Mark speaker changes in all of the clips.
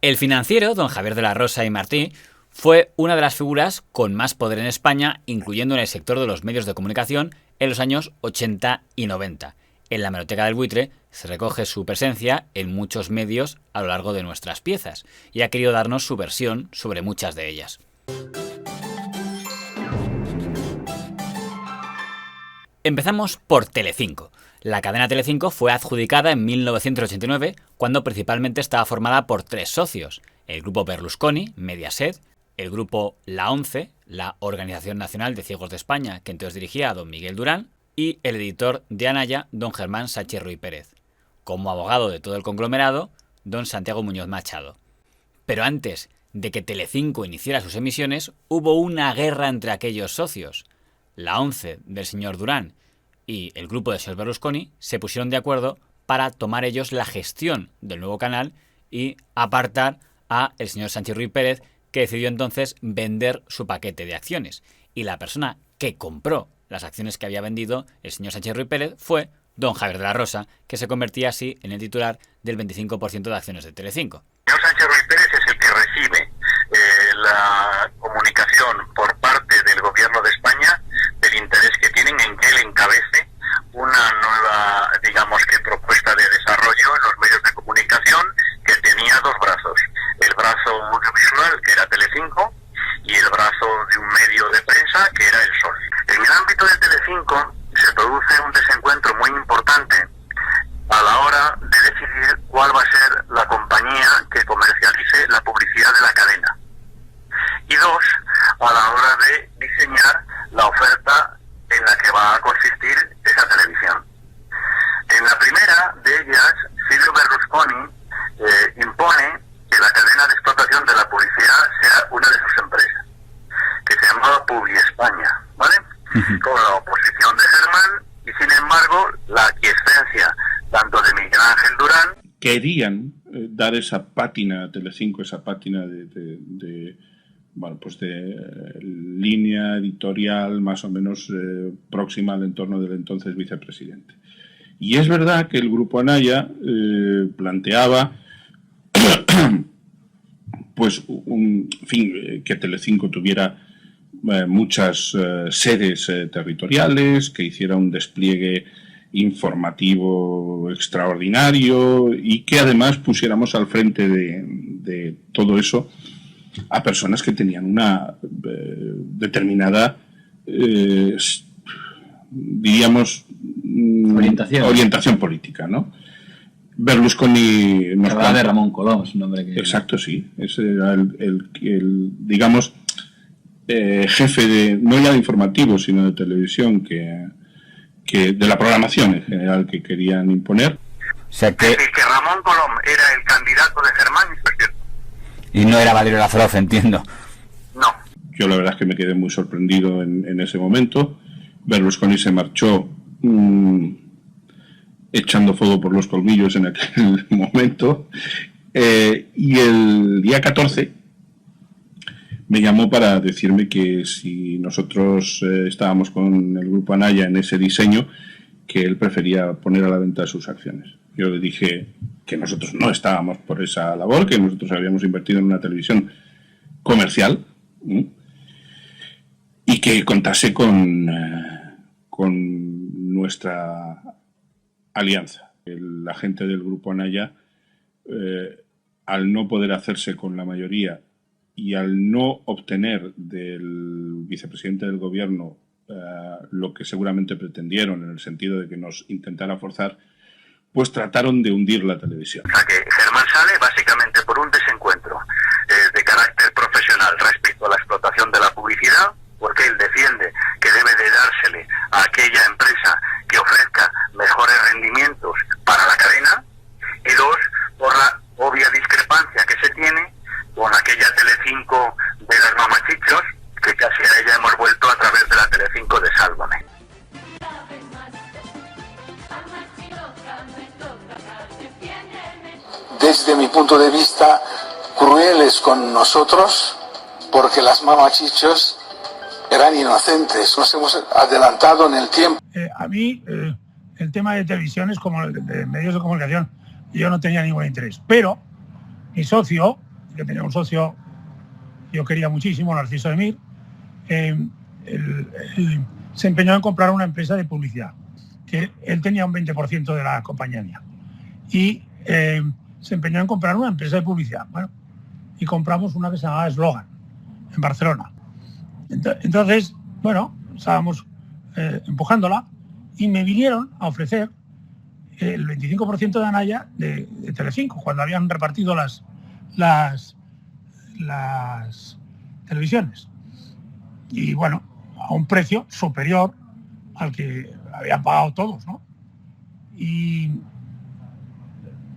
Speaker 1: El financiero, don Javier de la Rosa y Martí, fue una de las figuras con más poder en España, incluyendo en el sector de los medios de comunicación en los años 80 y 90. En la Hemeroteca del Buitre se recoge su presencia en muchos medios a lo largo de nuestras piezas y ha querido darnos su versión sobre muchas de ellas. Empezamos por Telecinco. La cadena Telecinco fue adjudicada en 1989, cuando principalmente estaba formada por tres socios: el grupo Berlusconi, Mediaset, el grupo La ONCE, la Organización Nacional de Ciegos de España, que entonces dirigía a don Miguel Durán, y el editor de Anaya, don Germán Sánchez Ruy Pérez. Como abogado de todo el conglomerado, don Santiago Muñoz Machado. Pero antes de que Telecinco iniciara sus emisiones, hubo una guerra entre aquellos socios. La ONCE del señor Durán y el grupo del señor Berlusconi se pusieron de acuerdo para tomar ellos la gestión del nuevo canal y apartar a el señor Sánchez Ruy Pérez, que decidió entonces vender su paquete de acciones. Y la persona que compró las acciones que había vendido el señor Sánchez Ruy Pérez fue don Javier de la Rosa, que se convertía así en el titular del 25% de acciones de Telecinco.
Speaker 2: El señor Sánchez Ruy Pérez es el que recibe la comunicación por parte del gobierno de España del interés que tienen en que él encabece una nueva, propuesta de desarrollo en los medios de comunicación, que tenía dos brazos: el brazo audiovisual, que era Telecinco, y el brazo de un medio de prensa, que era El Sol. En el ámbito de Telecinco se produce un desencuentro muy importante a la hora de decidir cuál va a ser la compañía que comercialice la publicidad de la cadena. Y dos, a la hora de diseñar la oferta en la que va a consistir esa televisión. En la primera de ellas, Silvio Berlusconi impone que la cadena de explotación de la publicidad sea una de sus empresas, que se llamaba Publi España, ¿vale? Con la oposición de Germán y, sin embargo, la aquiescencia tanto de Miguel Ángel Durán.
Speaker 3: Querían dar esa pátina a Telecinco, esa pátina de línea editorial más o menos próxima al entorno del entonces vicepresidente. Y es verdad que el grupo Anaya planteaba que Telecinco tuviera muchas sedes territoriales, que hiciera un despliegue informativo extraordinario y que además pusiéramos al frente de todo eso a personas que tenían una determinada, orientación política, ¿no? Berlusconi nos
Speaker 4: hablaba de Ramón Colom, es un nombre que...
Speaker 3: Exacto, sí. Ese era el jefe de, no ya de informativos, sino de televisión, que de la programación en general que querían imponer.
Speaker 2: O sea que Ramón Colom era el candidato de Germán,
Speaker 4: y no era Valerio Lazaroff, entiendo.
Speaker 2: No.
Speaker 3: Yo la verdad es que me quedé muy sorprendido en ese momento. Berlusconi se marchó echando fuego por los colmillos en aquel momento. Y el día 14 me llamó para decirme que si nosotros estábamos con el grupo Anaya en ese diseño, que él prefería poner a la venta sus acciones. Yo le dije que nosotros no estábamos por esa labor, que nosotros habíamos invertido en una televisión comercial, y que contase con nuestra alianza. La gente del grupo Anaya, al no poder hacerse con la mayoría y al no obtener del vicepresidente del gobierno lo que seguramente pretendieron, en el sentido de que nos intentara forzar, pues trataron de hundir la televisión.
Speaker 2: O sea que Germán sale básicamente por un desencuentro de carácter profesional respecto a la explotación de la publicidad, porque él defiende que debe de dársele a aquella empresa que ofrezca mejores rendimientos para la cadena, y dos, por la obvia discrepancia que se tiene con aquella Telecinco de las mamachichos, que casi a ella hemos vuelto a través de la Telecinco de Sálvame.
Speaker 5: Desde mi punto de vista, crueles con nosotros, porque las mamachichos eran inocentes, nos hemos adelantado en el tiempo.
Speaker 6: A mí, el tema de televisiones, como el de medios de comunicación, yo no tenía ningún interés. Pero mi socio, que tenía un socio que yo quería muchísimo, Narciso Emir, se empeñó en comprar una empresa de publicidad, que él tenía un 20% de la compañía mía. Y se empeñó en comprar una empresa de publicidad. Bueno, y compramos una que se llamaba Slogan, en Barcelona. Entonces, bueno, estábamos empujándola y me vinieron a ofrecer el 25% de Anaya de Telecinco, cuando habían repartido las televisiones. Y bueno, a un precio superior al que habían pagado todos, ¿no? Y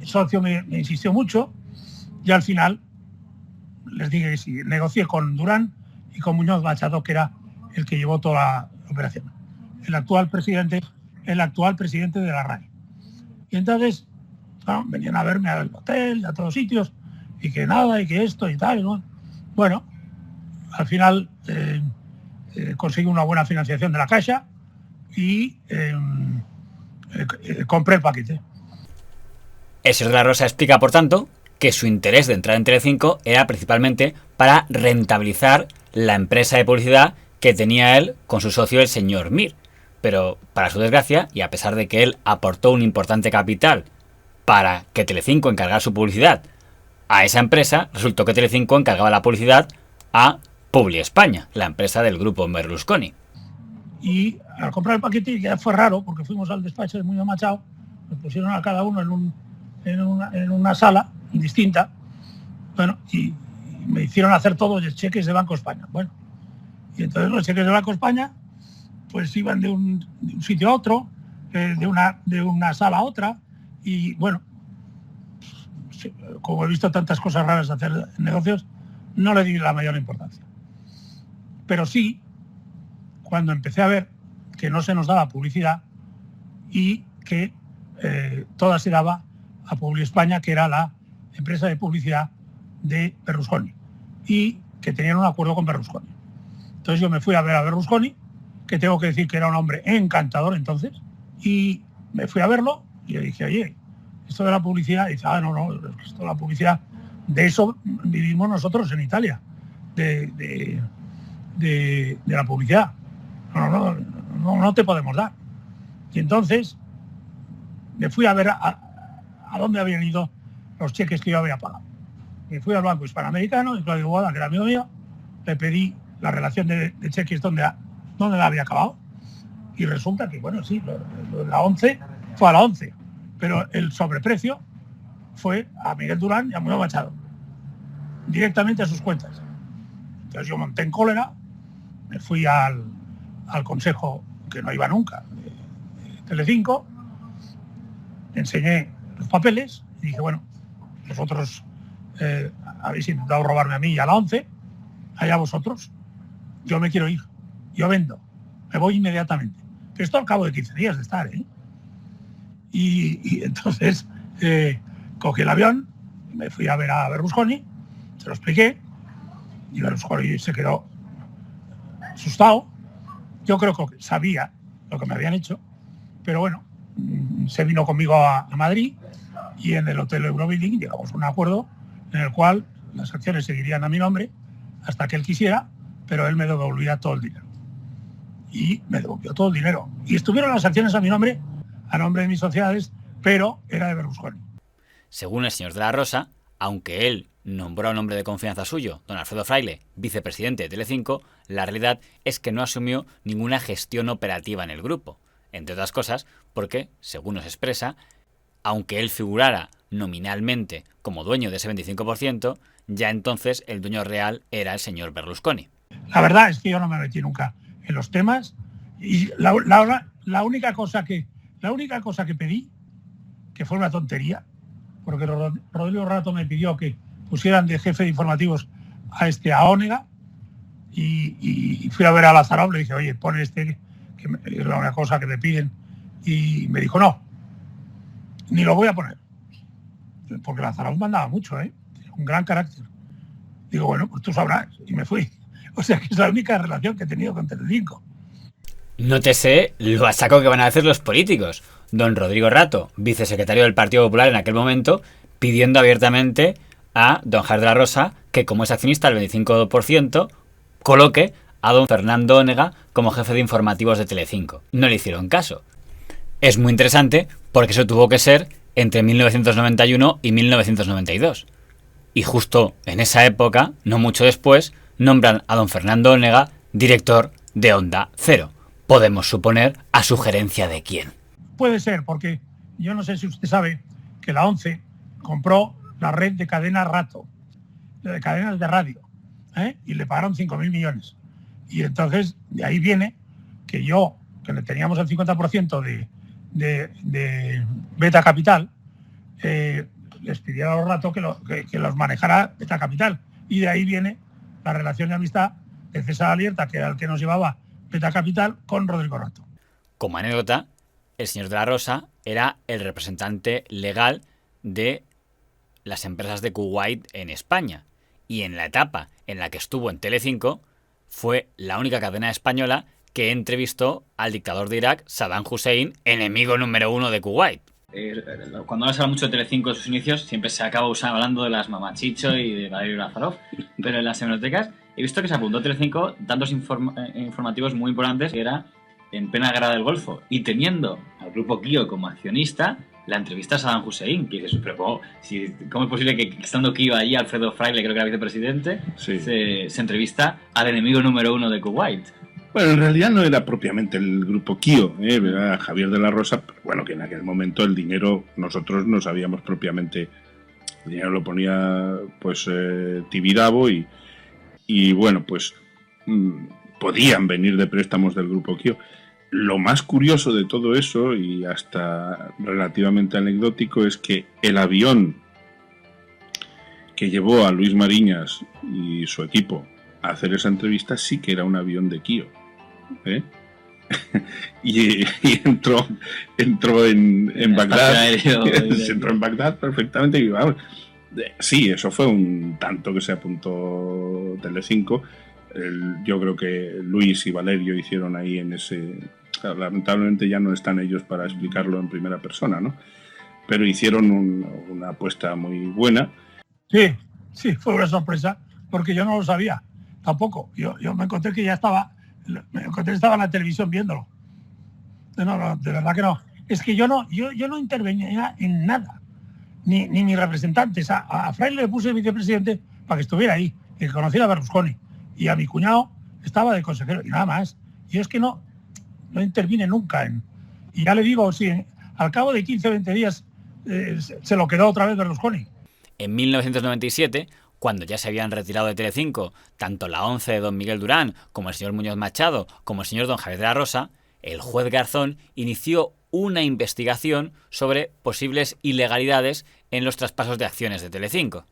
Speaker 6: el socio me insistió mucho y al final les dije que sí, negocié con Durán y con Muñoz Machado, que era el que llevó toda la operación, el actual presidente de la RAI. Y entonces, bueno, venían a verme al hotel y a todos sitios, y que nada, y que esto y tal, ¿no? Bueno, al final conseguí una buena financiación de la Caixa y compré el paquete.
Speaker 1: El señor de la Rosa explica, por tanto, que su interés de entrar en Telecinco era principalmente para rentabilizar la empresa de publicidad que tenía él con su socio, el señor Mir. Pero, para su desgracia, y a pesar de que él aportó un importante capital para que Telecinco encargara su publicidad a esa empresa, resultó que Telecinco encargaba la publicidad a Publi España, la empresa del grupo Berlusconi.
Speaker 6: Y al comprar el paquete ya fue raro, porque fuimos al despacho de Muñoz Machado, nos pusieron a cada uno en una sala distinta, bueno, y me hicieron hacer todos los cheques de Banco España. Bueno, y entonces los cheques de Banco España pues iban de un sitio a otro, de una sala a otra, y bueno, como he visto tantas cosas raras hacer negocios, no le di la mayor importancia. Pero sí, cuando empecé a ver que no se nos daba publicidad y que toda se daba a Publi España, que era la empresa de publicidad de Berlusconi, y que tenían un acuerdo con Berlusconi. Entonces yo me fui a ver a Berlusconi, que tengo que decir que era un hombre encantador entonces, y me fui a verlo y le dije, oye, esto de la publicidad, y dice, no, esto de la publicidad, de eso vivimos nosotros en Italia, de la publicidad. No te podemos dar. Y entonces me fui a ver a dónde habían ido los cheques que yo había pagado. Me fui al Banco Hispanoamericano y Claudio Boada, que era amigo mío, le pedí la relación de cheques donde la había acabado. Y resulta que, bueno, sí, la 11 fue a la 11, pero el sobreprecio fue a Miguel Durán y a Muñoz Machado, directamente a sus cuentas. Entonces yo monté en cólera, me fui al consejo, que no iba nunca, de Telecinco, enseñé los papeles y dije, bueno, vosotros habéis intentado robarme a mí y a la 11, allá vosotros, yo me quiero ir, yo vendo, me voy inmediatamente. Pero esto al cabo de 15 días de estar, ¿eh? Y entonces cogí el avión, me fui a ver a Berlusconi, se lo expliqué, y Berlusconi se quedó asustado. Yo creo que sabía lo que me habían hecho, pero bueno, se vino conmigo a Madrid y en el Hotel Eurobuilding llegamos a un acuerdo en el cual las acciones seguirían a mi nombre hasta que él quisiera, pero él me devolvía todo el dinero. Y me devolvió todo el dinero. Y estuvieron las acciones a mi nombre, a nombre de mis sociedades, pero era de Berlusconi.
Speaker 1: Según el señor de la Rosa, aunque él nombró a un hombre de confianza suyo, don Alfredo Fraile, vicepresidente de Telecinco, la realidad es que no asumió ninguna gestión operativa en el grupo. Entre otras cosas, porque, según nos expresa, aunque él figurara nominalmente como dueño de ese 25%, ya entonces el dueño real era el señor Berlusconi.
Speaker 6: La verdad es que yo no me metí nunca en los temas y la única cosa que pedí, que fue una tontería, porque Rodrigo Rato me pidió que pusieran de jefe de informativos a Onega y fui a ver a Lázaro, le dije, oye, pon que es la única cosa que me piden, y me dijo, no, ni lo voy a poner, porque Lázaro mandaba mucho, un gran carácter. Digo, bueno, pues tú sabrás, y me fui. O sea que es la única relación que he tenido con Telecinco.
Speaker 1: Nótese lo a saco que van a hacer los políticos. Don Rodrigo Rato, vicesecretario del Partido Popular en aquel momento, pidiendo abiertamente a don Javier de la Rosa que, como es accionista del 25%, coloque a don Fernando Onega como jefe de informativos de Telecinco. No le hicieron caso. Es muy interesante porque eso tuvo que ser entre 1991 y 1992. Y justo en esa época, no mucho después, nombran a don Fernando Onega director de Onda Cero. Podemos suponer a sugerencia de quién.
Speaker 6: Puede ser, porque yo no sé si usted sabe que la ONCE compró la red de cadenas Rato, de cadenas de radio, y le pagaron 5.000 millones. Y entonces de ahí viene que yo, que le teníamos el 50% de Beta Capital, les pidieron a los Rato que los manejara Beta Capital. Y de ahí viene la relación de amistad de César Alierta, que era el que nos llevaba Beta Capital, con Rodrigo Rato.
Speaker 1: Como anécdota, el señor de la Rosa era el representante legal de las empresas de Kuwait en España. Y en la etapa en la que estuvo en Telecinco, fue la única cadena española que entrevistó al dictador de Irak, Saddam Hussein, enemigo número 1 de Kuwait.
Speaker 4: Cuando se habla mucho de Telecinco en sus inicios, siempre se acaba hablando de las Mamachicho y de Valerio Lazarov, pero en las hemerotecas he visto que se apuntó a Telecinco tantos informativos muy importantes, que era en plena guerra del Golfo, y teniendo al grupo Kio como accionista, la entrevista a Saddam Hussein, que dices, pero ¿cómo es posible que estando Kio allí, Alfredo Fraile, creo que era vicepresidente, sí, se entrevista al enemigo número 1 de Kuwait?
Speaker 3: Bueno, en realidad no era propiamente el grupo Kio, era Javier de la Rosa, pero bueno, que en aquel momento el dinero, nosotros no sabíamos propiamente, el dinero lo ponía pues Tibidabo y bueno, pues podían venir de préstamos del grupo Kio. Lo más curioso de todo eso, y hasta relativamente anecdótico, es que el avión que llevó a Luis Mariñas y su equipo a hacer esa entrevista sí que era un avión de Kio. y entró en Bagdad. Entró en Bagdad perfectamente. Y vamos, sí, eso fue un tanto que se apuntó Telecinco. Yo creo que Luis y Valerio hicieron ahí en ese... Lamentablemente ya no están ellos para explicarlo en primera persona, ¿no? Pero hicieron una apuesta muy buena.
Speaker 6: Sí, fue una sorpresa, porque yo no lo sabía tampoco. Yo me encontré que ya estaba en la televisión viéndolo. No, de verdad que no. Es que yo no intervenía en nada, ni mis representantes. A Fraile le puse vicepresidente para que estuviera ahí, que conociera a Berlusconi, y a mi cuñado estaba de consejero, y nada más. Yo es que no intervine nunca y ya le digo, sí, al cabo de 15 o 20 días se lo quedó otra vez Berlusconi.
Speaker 1: En 1997, cuando ya se habían retirado de Telecinco tanto la ONCE de don Miguel Durán, como el señor Muñoz Machado, como el señor don Javier de la Rosa, el juez Garzón inició una investigación sobre posibles ilegalidades en los traspasos de acciones de Telecinco.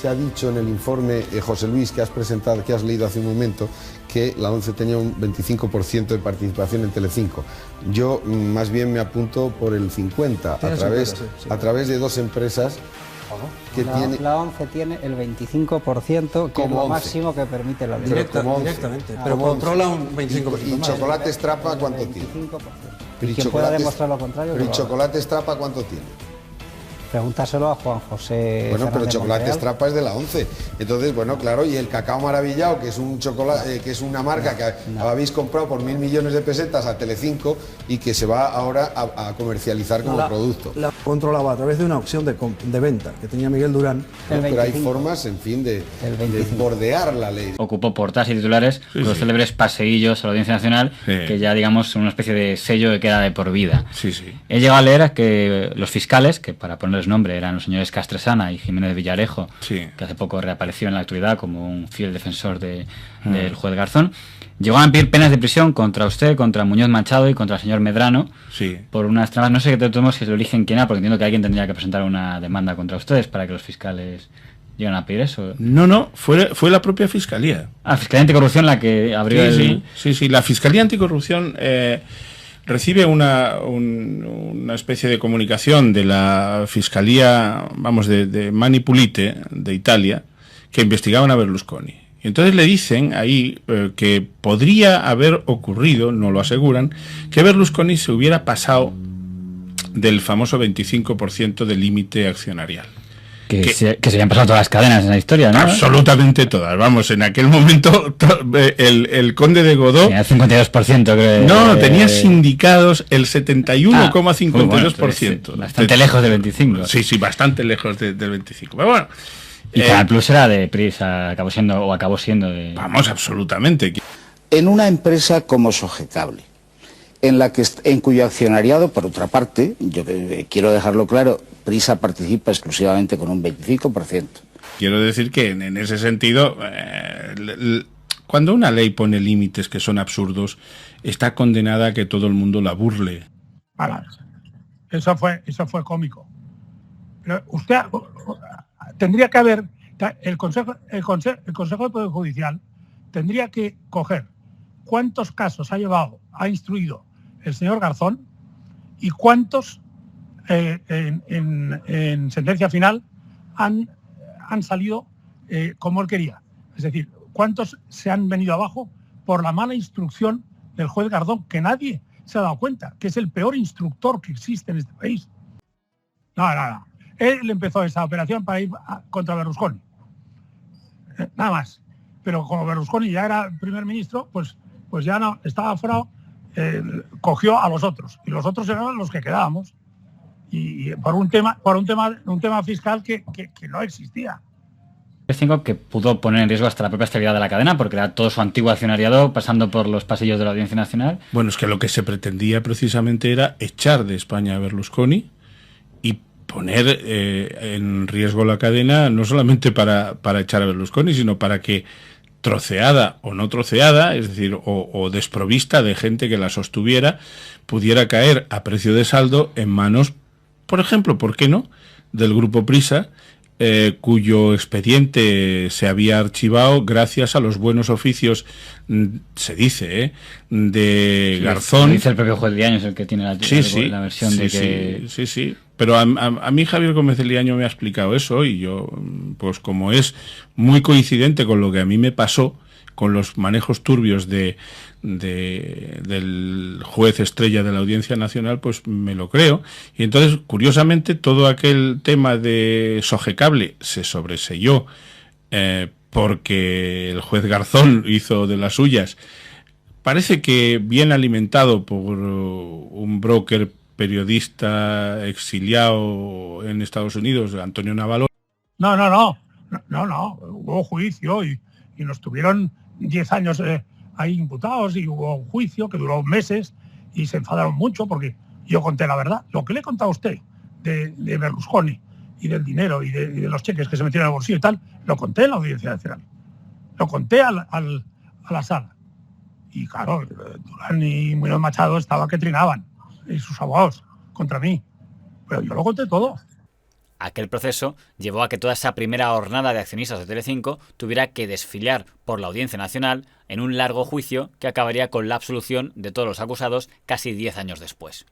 Speaker 7: Se ha dicho en el informe, José Luis, que has presentado, que has leído hace un momento, que la ONCE tenía un 25% de participación en Telecinco. Yo más bien me apunto por el 50%, a través de dos empresas que tiene...
Speaker 8: La ONCE tiene el 25%, que es lo máximo que permite la ley.
Speaker 9: Directamente, pero controla un 25%.
Speaker 7: ¿Y Chocolate Strapa cuánto tiene?
Speaker 8: 25%. ¿Y quien pueda demostrar lo contrario?
Speaker 7: ¿Pero y Chocolate Strapa cuánto tiene?
Speaker 8: Pregúntaselo a Juan José.
Speaker 7: Bueno, pero Chocolate Strapa es de la ONCE. Entonces, bueno, claro, y el Cacao Maravillado, que es un chocolate, que es una marca que habéis comprado por 1.000 millones de pesetas a Telecinco y que se va ahora a comercializar como producto.
Speaker 9: La controlaba a través de una opción de venta que tenía Miguel Durán.
Speaker 7: Pero hay formas, en fin, de bordear la ley.
Speaker 4: Ocupó portadas y titulares los célebres paseillos a la Audiencia Nacional, que ya, digamos, son una especie de sello que queda de por vida. He llegado a leer que los fiscales, que para ponerles nombre eran los señores Castresana y Jiménez de Villarejo, que hace poco reapareció en la actualidad como un fiel defensor del juez Garzón, llegaban a pedir penas de prisión contra usted, contra Muñoz Machado y contra el señor Medrano, por unas tramas. No sé qué tenemos, si es el origen quién era, porque entiendo que alguien tendría que presentar una demanda contra ustedes para que los fiscales llegan a pedir eso.
Speaker 3: No, fue la propia Fiscalía.
Speaker 4: Fiscalía Anticorrupción la que abrió
Speaker 3: Sí, la Fiscalía Anticorrupción recibe una especie de comunicación de la Fiscalía, de Mani Pulite, de Italia, que investigaban a Berlusconi. Y entonces le dicen ahí que podría haber ocurrido, no lo aseguran, que Berlusconi se hubiera pasado del famoso 25% de límite accionarial.
Speaker 4: Que se habían pasado todas las cadenas en la historia, ¿no?
Speaker 3: Absolutamente todas. Vamos, en aquel momento el conde de Godó...
Speaker 4: Tenía el 52%, creo.
Speaker 3: No, tenía sindicados el 71,52%.
Speaker 4: Bastante lejos del 25%.
Speaker 3: Sí, bastante lejos del 25%. Pero bueno...
Speaker 4: Y Canal Plus era de Prisa, acabó siendo de...
Speaker 3: Vamos, absolutamente.
Speaker 10: En una empresa como Sogecable, en cuyo accionariado, por otra parte, yo quiero dejarlo claro, Prisa participa exclusivamente con un 25%.
Speaker 3: Quiero decir que en ese sentido, cuando una ley pone límites que son absurdos, está condenada a que todo el mundo la burle.
Speaker 6: Eso fue cómico. Pero usted tendría que haber, el Consejo de Poder Judicial tendría que coger cuántos casos ha instruido el señor Garzón y cuántos en sentencia final han salido como él quería. Es decir, cuántos se han venido abajo por la mala instrucción del juez Garzón, que nadie se ha dado cuenta, que es el peor instructor que existe en este país. No. Él empezó esa operación para ir contra Berlusconi. Nada más. Pero como Berlusconi ya era primer ministro, pues ya no estaba aforado, cogió a los otros. Y los otros eran los que quedábamos. Y por un tema fiscal que no existía.
Speaker 4: Que pudo poner en riesgo hasta la propia estabilidad de la cadena, porque era todo su antiguo accionariado pasando por los pasillos de la Audiencia Nacional.
Speaker 3: Bueno, es que lo que se pretendía precisamente era echar de España a Berlusconi y poner en riesgo la cadena, no solamente para echar a Berlusconi, sino para que troceada o no troceada, es decir, o desprovista de gente que la sostuviera, pudiera caer a precio de saldo en manos, por ejemplo, ¿por qué no?, del Grupo Prisa, cuyo expediente se había archivado gracias a los buenos oficios, se dice, de Garzón.
Speaker 4: Dice el propio juez Liaño, es el que tiene la versión de que...
Speaker 3: Sí. Pero a mí Javier Gómez Liaño me ha explicado eso y yo, pues como es muy coincidente con lo que a mí me pasó, con los manejos turbios del juez estrella de la Audiencia Nacional, pues me lo creo. Y entonces, curiosamente, todo aquel tema de Sogecable se sobreseyó porque el juez Garzón hizo de las suyas. Parece que bien alimentado por un broker periodista exiliado en Estados Unidos, Antonio Navalón.
Speaker 6: No. Hubo juicio y nos tuvieron 10 años ahí imputados y hubo un juicio que duró meses y se enfadaron mucho porque yo conté la verdad. Lo que le he contado a usted de Berlusconi y del dinero y de los cheques que se metieron en el bolsillo y tal, lo conté en la Audiencia Nacional. Lo conté a la sala. Y claro, Durán y Muñoz Machado estaban que trinaban, y sus abogados, contra mí. Pero yo lo conté todo.
Speaker 1: Aquel proceso llevó a que toda esa primera hornada de accionistas de Telecinco tuviera que desfilar por la Audiencia Nacional en un largo juicio que acabaría con la absolución de todos los acusados casi 10 años después.